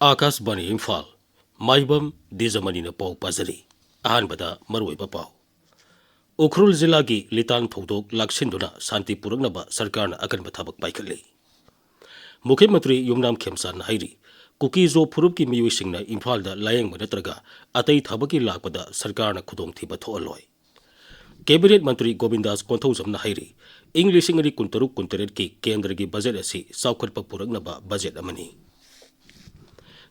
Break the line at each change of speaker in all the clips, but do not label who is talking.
आकाशवाणी इम्फाल माइबम दीजमनी पाउ पाजरी अहानबदा मरुइबा पाउ उखरुल जिला की लितान थौदोक लाक्सिंदुना शांति पुरकनबा सरकार अकनबा थबक पाइखली मुख्यमंत्री युमनाम खेमसान हाइरी कुकीजो फुरुप की मियोइसिंगना इम्फालदा लायंगबा नत्रगा अतई थबकी लाकपदा सरकार खुदोंग थिबा थोअलोय कैबिनेट मंत्री गोविंदास कोंथौजमना हाइरी इंग लिसिंग अरी कुंतरुक कुंतरेट की केंद्र की बजट असी साउखटपा पुरकनबा बजट अमनी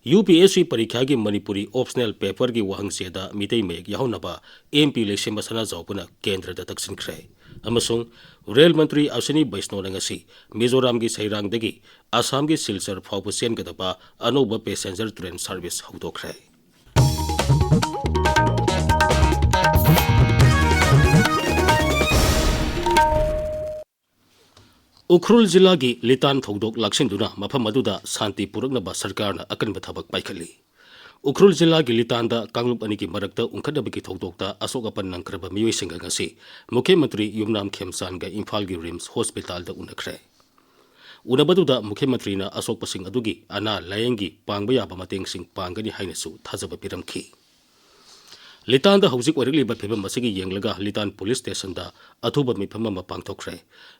UPSC परीक्षा की मणिपुरी ऑप्शनल पेपर की वहंगसेदा मितई मेक याहुनबा MP लेसेम बसना जाउपना केंद्र दा तक्सिनख्रे अमसुंग रेल मंत्री अश्विनी वैष्णव नंगसी मिजोराम की सैरांगदगी असम की सिलचर फाउब सेनगदबा अनोबा पैसेंजर ट्रेन सर्विस हौदोख्रे उखरुल जिला की लितान थौदोक लाक्सिंदुना मफम अदुदा शांति पुरकनबा सरकार अकनबा थबक पाइखली उखरुल जिला की लितानदा कांगलुप अनी की मरकता उंखदबकी थौदोकता अशोक अपन नंखरबा मियोइसिंगा ngasi मुख्यमंत्री युमनाम खेमसानगा इम्फाल की रिम्स हॉस्पिटल दा उनखरे उनबदुदा मुख्यमंत्री ना अशोक पसिंग अदुगी अना लायंगी पांगबा याबा मतेंगसिंग पांगनी हाइनसु थाजबा पिरमखी लितान हौजिक ओरगलिबा फिबम मसिगी येंगलगा लितान पुलिस स्टेशन दा अथुबा मिफम अमा पांगथोखरे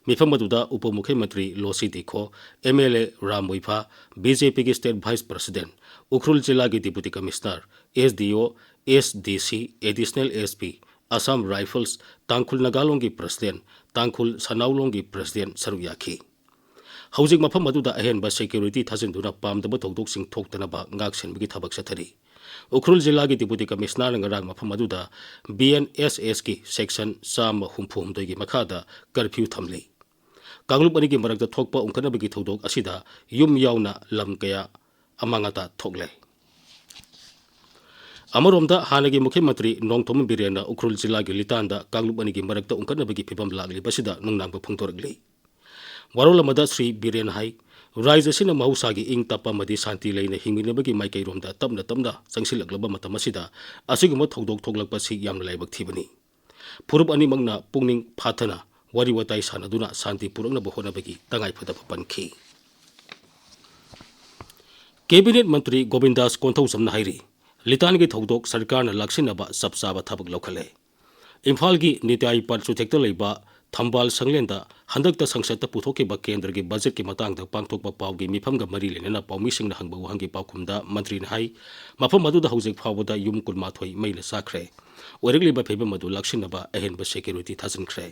मिफम अदुदा उप मुख्यमंत्री लोसी दिखो MLA राम मुइफा BJP की स्टेट वाइस प्रेसिडेंट उखरुल जिला की deputy commissioner SDO SDC additional SP Assam rifles Tangkhul नगालों की प्रेसिडेंट तांखुल सनाउलों की प्रेसिडेंट सरुयाखी हौजिक मफम अदुदा अहेनबा सिक्योरिटी थाजिंदुना पामदबा थौदोकसिंग थोक्तनबा गाकसेनबगी थबक सथरी उखरुल जिला की डिप्टी कमिश्नर नगरांग मफम अदुदा BNSS की सेक्शन 134 की मखादा कर्फ्यू थमली कांगलुप अनी की मरकता थोकपा उंखनबगी थौदोक असिदा युम यावना लम कया अमांगता थोकले अमरोमदा हानगी मुख्यमंत्री नोंगथोम बिरेना उखरुल जिला की लितानदा कांगलुप अनी की मरकता उंखनबगी फिबम लागलिबसिदा नुंगनांगबा फुंगतोरगली वारोलमदा श्री बिरेन हाई राज्य से महौसागी इंग तप शांति लेना हिंगनबगी माइकैरोमदा तपना तपना चंगसिलक्लब मतम असिदा असिगुम थौदोक थोकलक्पसि यामना लाइबक थिबनी फुरुप अनिमंगना पुंगनिंग फाथना वारी वताई सानदुना शांति पुरकनब होनबगी तंगाइफदब पनखी कैबिनेट मंत्री गोविंदास कोंथौजमना हाइरी लितान की थौदोक सरकार लाक्सिनबा सबसाबा थबक लौखले इम्फाल की नित्याई पार्चुथेक्ट लेबा थंबाल संगलेंदा हंदकता संसद पुथोकिबा केंद्र की बजट की मतंग पांगथोकबा पाउगी मिफमगा मरी लेना पाउमीसिंगना हंगबा वहांगी पाउखुमदा मंत्री हाई मफम अदुदा हौजिक फावबदा युम कुलमाथोई मैला साख्रे ओरगलिबा फेबम अदु लाक्सिनबा अहेनबा सिक्योरिटी थाजिनख्रे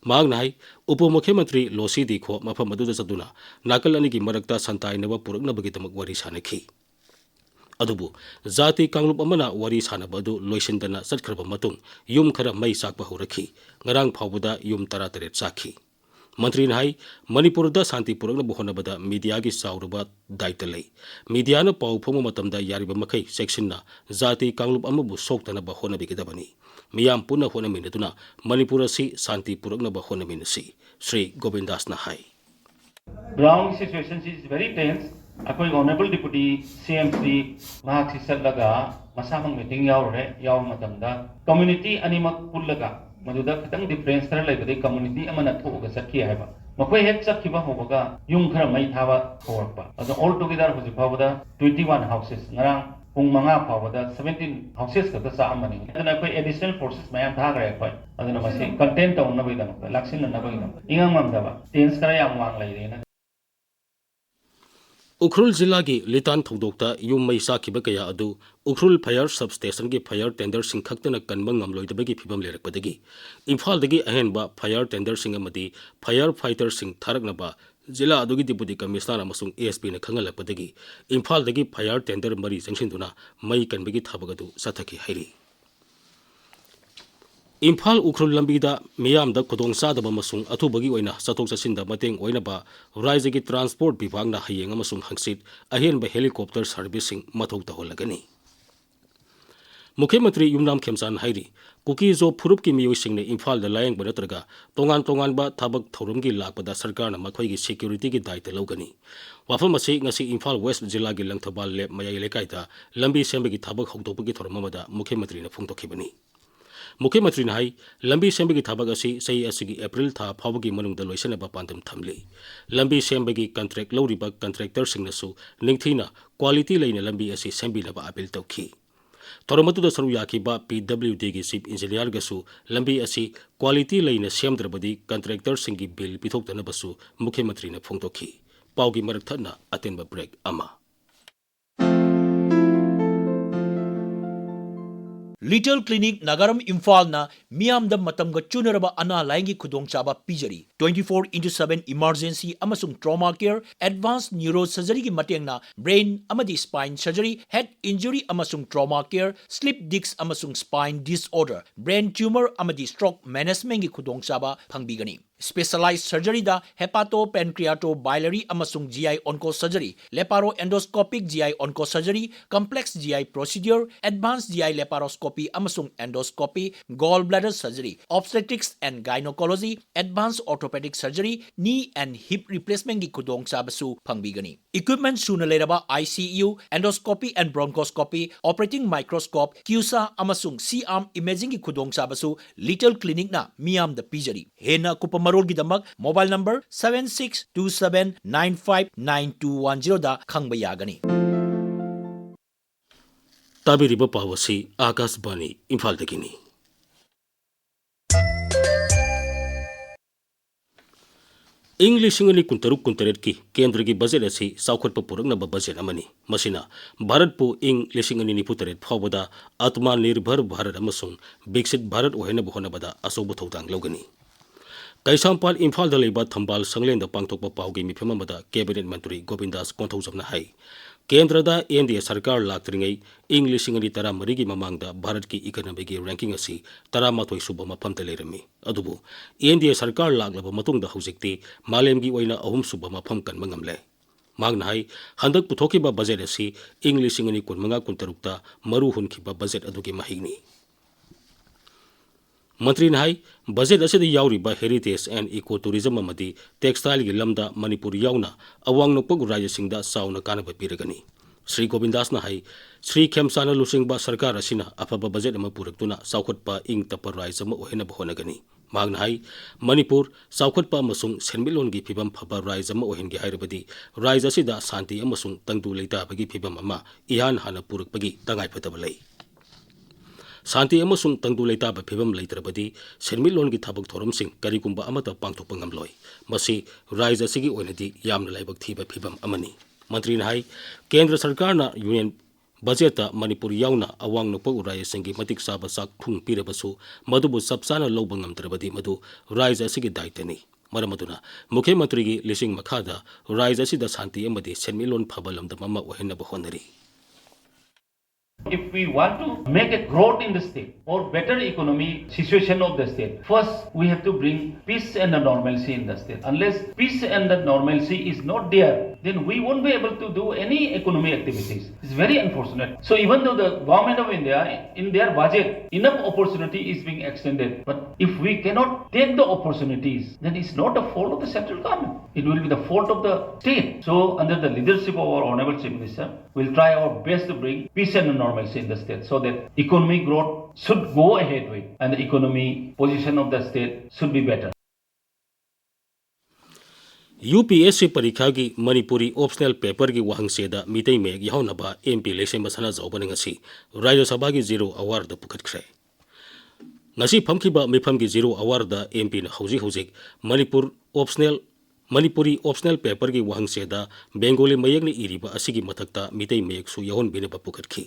मांगना हाई उप मुख्यमंत्री लोसी दिखो मफम अदुदा चदुना नाकल अनी की मरकता संताइनबा पुरकनबगीदमक वरी सानखी अदुबु जाति कांगलुप अमना वरी सानबदु लोइसिंदना चटखरबा मतुंग युम खरा मई साकबा हौरखी ngarang phawbada yum 13 sakhi मंत्री हाई मणिपुर शांति पुरकनब होनबदा मीडिया की चाउरबा दायित्व लई मीडिया पाउ फम मतमदा यारिबा मखै सेक्शनना जाति कांगलुप अमबु सोक्तनब होनबिगदबनी मियाम पुनः होनमिनदुना मणिपुर असि शांति पुरकनब होनमिनसी श्री गोविंदासना हाई
ground situation is very tense अकोई ऑनरेबल डिप्टी CMC महाथि सल्लगा मसामंग मीटिंग यावरे याव मतमदा कम्युनिटी अनिमक पुल्लगा मधुदा खतंग डिफरेंस खरा लेबदे कम्युनिटी अमना थोगा सखी हायबा मखोय हेक सखिबा होबगा युम खरा मै थाबा थोरपा अदो ऑल टुगेदर हुजि फावदा 21 हाउसेस ngarang pung manga फावदा 17 हाउसेस खता सा अमनी अदना कोई एडिशनल फोर्सेस मयाम थागरे कोय अदना मसे कंटेंट तौन नबैदम लाक्सिन नबैदम इंगम ममदबा टेंस खरा याम वांग लैरेना
उखरुल जिला की लितान थौदोकता युम मई साखिबा कया अदु उखरुल फायर सब स्टेशन की फायर टेंडर सिंखक्तना कनबा ngamloidabagi phibam lerakpadagi इम्फाल दगी अहेनबा फायर टेंडर सिंग अमदी फायर फाइटर सिंग थारकनबा जिला अदुगी डिप्टी कमिश्नर अमसुंग ASP न खंगलपदगी इम्फाल दगी फायर टेंडर मरी जंगसिंदुना मई कनबगी थबगदु सथकी हैरी इम्फाल उखरुल लंबीदा मियामदा खुदोंग सादब अमसुंग अथुबगी ओइना चथोक चसिंदा मतेंग ओइनबा राज्य की ट्रांसपोर्ट विभागना हयेंग अमसुंग हंगसित अहेनबा हेलीकॉप्टर सर्विसिंग मथौ तहोलगनी मुख्यमंत्री युमनाम खेमसान हाइरी कुकीजो फुरुप की मियोइसिंग ने इम्फाल द लायंग बनत्रगा तोंगान तोंगानबा थबक थौरम की लाकपदा सरकार न मखोई की सिक्योरिटी की दायित्व लौगनी वाफम असी ngasi इम्फाल वेस्ट जिला की लंगथबाल लेब मयाई लेकाइदा लंबी सेंबगी थबक हौदोपगी थौरम अमदा मुख्यमंत्री न फुंगतोखिबनी मुख्यमंत्री ने लंबी सेंबगी थबक असी सही असिगी अप्रैल था फावगी मनुंगदा लोइसनबा पांदम थमली लंबी सेंबगी कंट्रैक्ट लौरिबा कंट्रैक्टर सिंगनसु निंगथीना क्वालिटी लेना लंबी असी सेंबिनबा अपील तौखी थोरमतुदा सरू याखिबा PWD की चीफ इंजीनियर गसु लंबी असी क्वालिटी लेना सेमद्रबदी कंट्रैक्टर सिंगी बिल पिथोक्तनबसु मुख्यमंत्री ने फोंदोखी पाउगी मरकथना अतेनबा ब्रेक अमा
Little Clinic Naorem Imphal na miyam da matam ga chunaraba ana laingi khudong chaba pijari 24/7 emergency amasung trauma care advanced neurosurgery gi mateng na brain amadi spine surgery head injury amasung trauma care slip disc amasung spine disorder brain tumor amadi stroke management gi khudong chaba phangbigani specialized surgery da hepatopancreatobiliary amasung GI onco surgery laparoendoscopic GI onco surgery complex GI procedure advanced GI laparoscopy amasung endoscopy gallbladder surgery obstetrics and gynecology advanced orthopedic surgery knee and hip replacement gi khudong chabasu phangbigani equipment suna leraba ICU endoscopy and bronchoscopy operating microscope QSA amasung C-arm imaging gi khudong chabasu Little Clinic na miyam da pijari hena kupam Marol Gidamak, mobile number 7627959210 da khangba yagani.
ताबिरिबा पावसी आकाशवाणी इम्फाल दगिनी English कुंतरुक कुंतरेट की केंद्र की budget असी साउखटप पुरकनब budget अमनी मसिना Bharat पु इंग 2023 फावबदा आत्मनिर्भर भारत अमसुंग विकसित भारत ओहेनब होनबदा असोब थौदांग लौगनी कैसामपाल इम्फाल दलेबा थंबाल संगलेंद पांगथोकप पाउगी मिफम अमदा कैबिनेट मंत्री गोविंदास कोंथौजमना हाई केंद्र दा एनडीए सरकार लाक्तरिंगै इंग 2013 की ममांगदा भारत की इकोनॉमी की रैंकिंग असी 13 सुब मफमता लेरमी अदुबु एनडीए सरकार लाक्लब मतुंगदा हौजिक्ति मालेमगी ओइना अहुम सुब मफम कनबा ngamle मांगना हाई हंदक पुथोकिबा बजेट असी इंग 2015 ता मरु हुनखिबा बजेट अदुगी महिनी मंत्री ने बजेट असिद याउरिबा हेरिटेज एंड इको टूरिज्म अमदी टेक्सटाइल की लमदा मणिपुर याउना अवांग नोकपग राज्यसिंगदा साउना कानबा पिरगनी श्री गोविंदास ना श्री खेमसाना लुसिंगबा सरकार असिना अफबा बजेट अमा पुरक्तुना साउखटपा इंग तपर राज्य अमा ओहेनब होनगनी मांगना मणिपुर साउखटपा अमसुंग सेनमिलोन की फिबम फबा राज्य अमा ओहेनगे हाइरबदी राज्य असिदा शांति अमसुंग तंगदु लेताबगी फिबम अमा इहान हाना पुरकपगी तंगाइफतब लई शांति अमसुंग तंगदु लेताब फिबम लेतरबदी सेनमिलोन की थबक थोरमसिंग करिगुंबा अमता पांगथोकपा ngamloi मसी राज्य असिगी ओइनदी यामना लाइबक थीबा फिबम अमनी मंत्री ने केंद्र सरकार ना यूनियन बजेट मणिपुर याउना अवांग नोकपग राज्य की मतिक साब साक थुंग पिरबसु मदुबु सबसाना लौब ngamतरबदी मदु राज्य असिगी दायित्वनी मरमदुना मुख्यमंत्री की लिसिंग मखादा राज्य असिदा शांति अमदी सेनमिलोन फबलमदम अमा ओहेनब honorary
If we want to make a growth in the state or better economy situation of the state, first we have to bring peace and the normalcy in the state. Unless peace and the normalcy is not there, then we won't be able to do any economic activities. It's very unfortunate. So even though the government of India, in their budget, enough opportunity is being extended, but if we cannot take the opportunities, then it's not the fault of the central government. It will be the fault of the state. So under the leadership of our Honorable Chief Minister, we'll try our best to bring peace and normalcy in the state so that economic growth should go ahead with and the economy position of the state should be better.
UPSC परीक्षा की Manipuri optional paper की वहंगसेदा मितई में याउनबा MP लेसे मसना जौबन ngasi राज्य सभा की 0 hour द पुखटख्रे ngasi famkiba mifam की 0 आवर द MP न हौजी हौजिक मणिपुरी ऑप्शनल पेपर की वहंगसेदा बेंगोली मयक ने इरिबा असिगी मथक्ता मितई मयक सु याउन बिने पुखटखी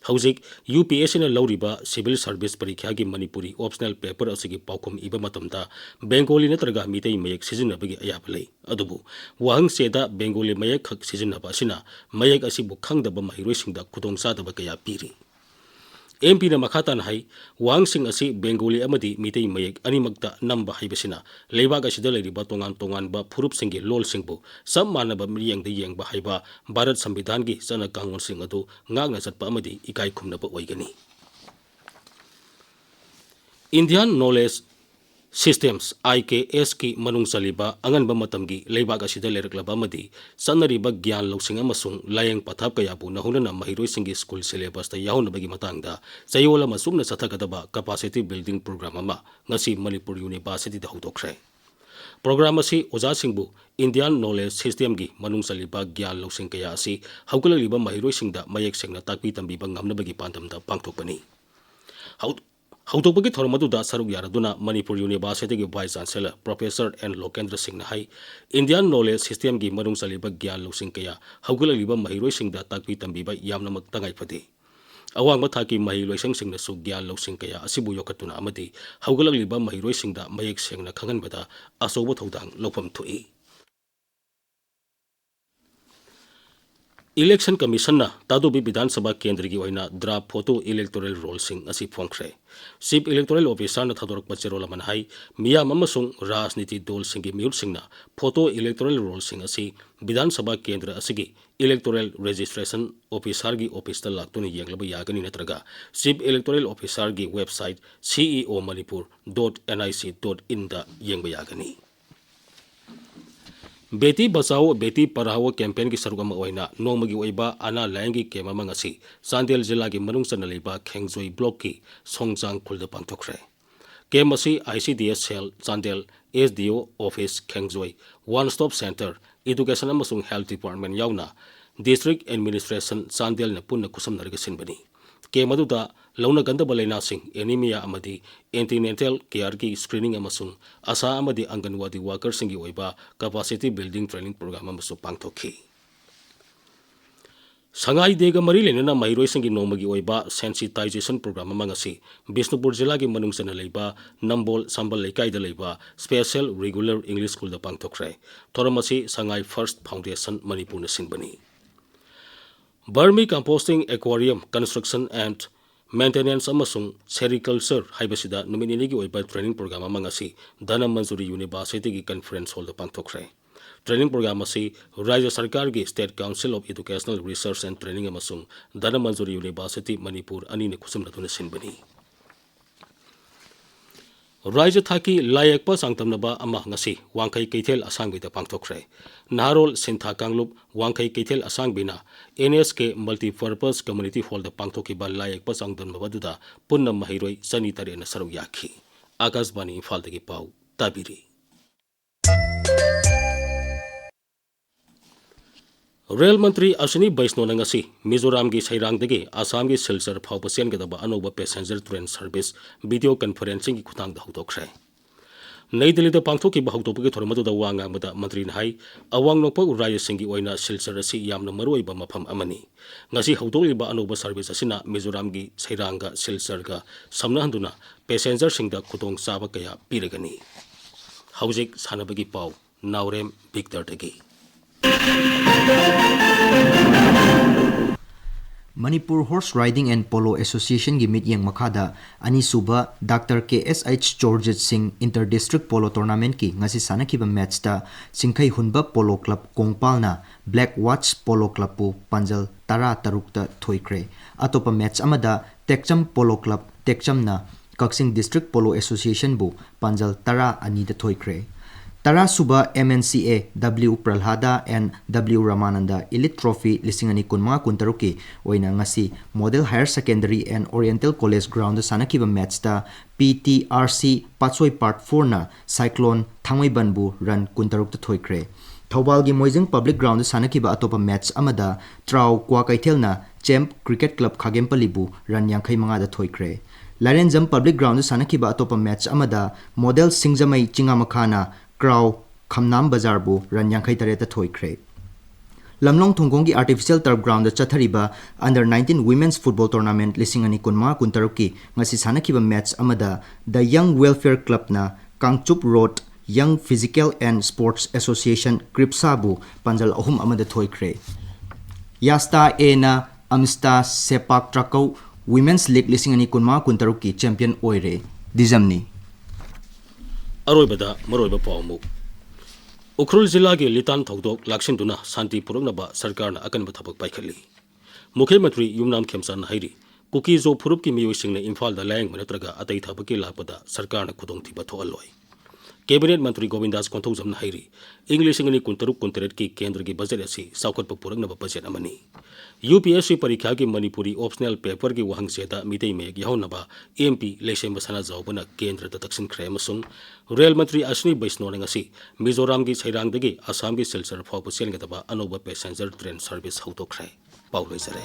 हौजिक UPSC ने लौरिबा सिविल सर्विस परीक्षा की मणिपुरी ऑप्शनल पेपर असिगी पाउखम इबा मतमदा बेंगोली नत्रगा मितई मयक सिजिनबगी अयाब लई अदुबु वहंगसेदा बेंगोली मयक खक सिजिनबा असिना मयक असिबु खंगदबा महिरोइसिंगदा खुदोंसादबा कया पीरी MP na makatan hai wangsing asi Bengali अमदी मितई मयक अनिमक्ता नंबा हाइबसिना लेबाग असिदा लेरिबा तोंगान तोंगान बा फुरुप सिंगी लोल सिंगबु सब मानबा मियंग द यंग बा हाइबा भारत संविधान की सना कांगोन सिंग अदु ngang na satpa amadi ikai khumnaba oigani Indian Knowledge Systems IKS ki manung saliba angan ba matamgi leibag asida leraklaba amadi sanariba gyan lawsing amasung layang pathap kaya bu nahuna mahiroi singi school syllabus ta yahuna bagi matangda sayola masum na sathakadaba capacity building program ama ngasi Manipur University da hudokre. Program asi oja singbu Indian Knowledge System gi manung saliba gyan lawsing kaya asi hawkalaliba mahiroi singda mayek sengna takpi tambiba ngamna bagi pandamda pangthokpani. Hautokpagi thormaduda saruk yaraduna Manipur University gi Vice Chancellor Professor N. Lokendra Singh na hai Indian Knowledge System gi manung saliba gyan lawsing kaya hawkalaliba mahiroi singda takpi tambiba yamna magtangai phadi. Awang thaki mahiroi singna su gyan lawsing kaya asibu yokatuna amadi hawkalaliba mahiroi singda mayek sengna khanganbada asobo thodang lawpham thui. Election Commission na Tadubi Bidhan Sabha Kendra gi oina draft photo electoral roll sing asi phongkhre. Chief Electoral Officer na thadorak pacherola manhai miyam amasung rajniti dol singi miut singna photo electoral roll sing asi Bidhan Sabha Kendra asigi electoral registration officer gi office ta laktuni yenglaba yagani natraga Chief Electoral Officer gi website ceomanipur.nic.in da yengba yagani. Beti Bachao Beti Padhao campaign ki saruk ama oina nongmagi oiba ana layangi kema mangasi Chandel jilla gi manungsan leiba Khengjoi block ki Songjang khulda pangthokre. Kemasi ICDS cell Chandel SDO office Khengjoi one stop center education amasung health department yauna district administration Chandel na punna kusam narga sinbani. Kemaduda launa ganda balaina sing anemia amadi antenatal care ki screening amasung asa amadi anganwadi workers singi oiba capacity building training program amasu pangthokhi. Sangai dega mari lenana mahiroi singi nomagi oiba sensitization program amangasi Bisnupur jilla gi manungsana leiba Nambol Sambal Leikai da leiba special regular English school da pangthokre. Thoramasi Sangai First Foundation Manipur na sinbani. Burmi composting aquarium construction and maintenance amasung sericulture haibasida numinini gi oiba training program amangasi Dana Manjuri University gi conference hall da pangthokre. Training program asi Rajya Sarkar gi State Council of Educational Research and Training amasung Dana Manjuri University Manipur ani ne kusum natuna sinbani. Rajya thaki layakpa sangtamnaba ama ngasi wangkai keithel asangbi da pangthokre. Naharol Sintha Kanglup wangkai keithel asangbina NSK Multipurpose Community Hall da pangthokiba layakpa sangtamnaba duda punna mahiroi sanitary na saruk yakhi. Akashbani Imphal dagi pau tabiri. Rail Mantri Ashwini Vaishno na ngasi Mizoram gi Sairang dagi Assam gi Silchar phawba sengadaba anoba passenger train service video conferencing gi khutang da hudokre. Nai Delhi da pangthoki ba hawtopagi thormadu da wanga mada mantri na hai awang nokpa raya singi oina Silchar asi yamna maroi ba mafam amani. Ngasi hawtoli ba anoba service asina Mizoram gi Sairang ga Silchar ga samna handuna passenger singda khutong saba kaya piragani. Haujik sanabagi pau Naorem Victor dagi.
Manipur Horse Riding and Polo Association gi meeting makada ani suba Dr. KSH George Singh Inter-District Polo Tournament ki ngasi sanakiba match ta Singkhai Hunba Polo Club Kongpal na Black Watch Polo Club pu panjal tara tarukta thoikre. Atopa match amada Tekcham Polo Club Tekcham na Kaksing District Polo Association bu panjal tara ani da thoikre. Tara suba MNCA W Pralhada and W Ramananda Elite Trophy lisingani kunma kuntaruki oina ngasi Model Higher Secondary and Oriental College Ground sanakiba match ta PTRC Patsoi Part 4 na Cyclone Thangoi Banbu run kuntaruk ta thoikre. Thobal gi Moijing Public Ground sanakiba atopa match amada Trau Kwa Kaithel na Champ Cricket Club Khagempali bu run yankhai manga da thoikre. Larenjam Public Ground sanakiba atopa match amada Model Singjamai Chingamakha na Crow Khamnam Bazar bu ran yankhai tareta thoikre. Lamlong Thongkong gi Artificial Turf Ground chathariba Under 19 Women's Football Tournament lisingani kunma kuntaruki ngasi sanakiba match amada The Young Welfare Club na Kangchup Road Young Physical and Sports Association Kripsa bu panjal ahum amada thoikre. Yasta A na Amsta Sepak Takraw Women's League lisingani kunma kuntaruki champion oire. Dijamani
Aroibada maroiba paumu. Ukhrul jilla gi litan thodok laksinduna santi puraknaba sarkarna akanba thabak paikhali. Mukhyamantri Yumnam Khemsan hairi kuki zo phurup ki miyoi singna Imphal da layang manatraga atai thabaki lakpada sarkarna khudong thiba thoaloi. Cabinet Mantri Govindas Konthongzamna hairi English ngani kuntaruk kuntaret ki kendra ki budget asi saukhat purakna ba budget amani UPSC parikha ki Manipuri optional paper ki wahang seda mitei meg yauna ba MP lesem basana jawbana kendra ta taksin khremasung Rail Mantri Ashni Baisnor ngasi Mizoram ki Sairang dagi Assam ki Silchar phau pusel ngata ba anoba passenger train service hauto khre pauloi sare